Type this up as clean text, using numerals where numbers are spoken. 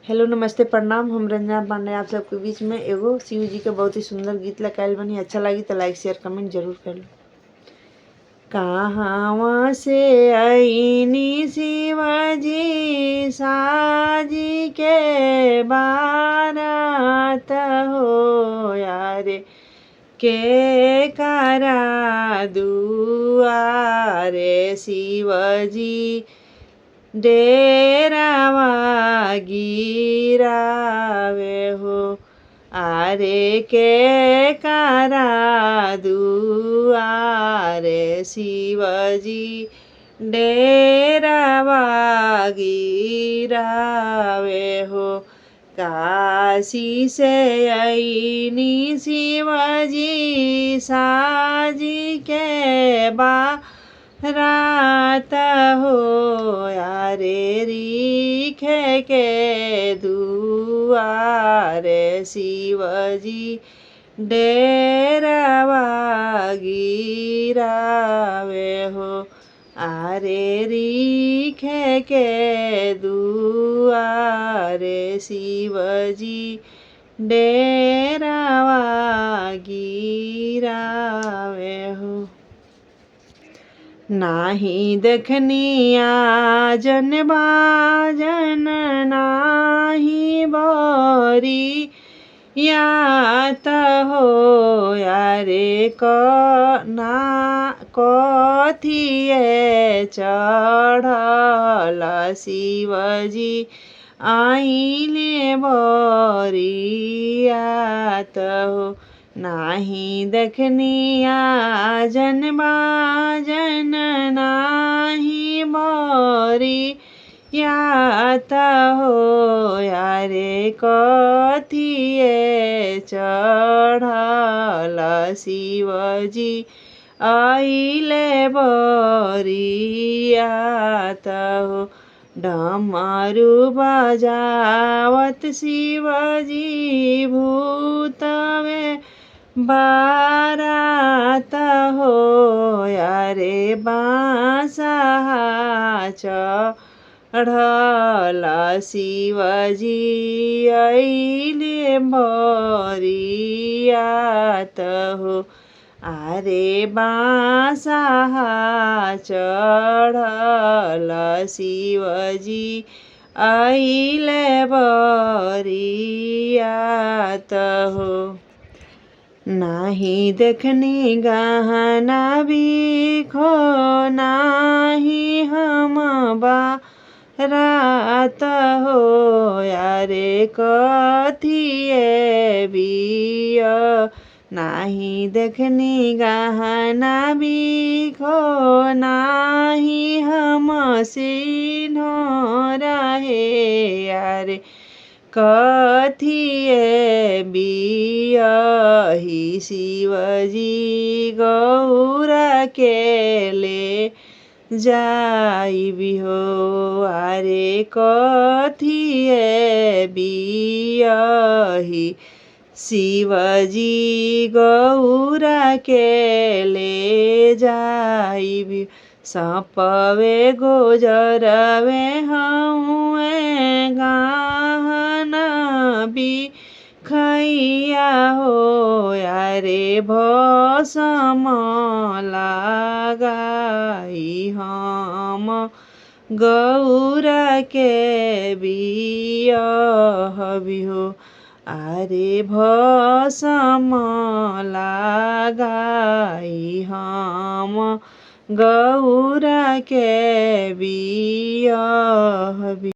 Hello नमस्ते प्रणाम। हम रंजना पांडे आप सबके बीच में एगो शिव जी के बहुत ही सुंदर गीत लगायल बनी। अच्छा लगी तो लाइक शेयर कमेंट जरूर कर लो। कहाँ से आईनी शिवजी साजी के बारात हो यारे के करा दुआरे शिवजी डेरावा गिरावे हो आरे के करा दुआरे शिवजी डेरावा गिरावे हो। काशी से आईनी शिवजी साजी के रात हो यारे रीखे के दुआरे शिवजी डेरावा गिरावे हो आरे रीखे के दुआरे शिवजी डेरावा गिरावे हो। नाही देखनिया जन बाजन नाही बरी यात हो यारे कथिए चढ़ल शिवजी आइले बरियात हो। नाही देखनिया जन बाजन नाही बरी यात हो यारे कथिए चढ़ल शिवजी आइले बरियात हो। डमरू बजावत शिवजी भूतवे बारात हो यारे बांसहा चढ़ल शिवजी आइले बरियात हो आरे बांसहा चढ़ल शिवजी आइले बरियात हो। नाही देखनी गहना बिखो नाही हम बारात हो यारे कथिए बिया नाही देखनी गहना बिखो नाही हम सिन्होरा हे यारे कथिए बियाही शिवजी गौरा के ले जाइबी हो आरे कथिए बियाही शिवजी गौरा के ले जाइबी। सपवे गोजरवे हउए गहना बिखैया हो यारे भस्म लगाई हम गौरा के बियाहबी हो आरे भस्म लगाई हम गौरा के बियाहबी।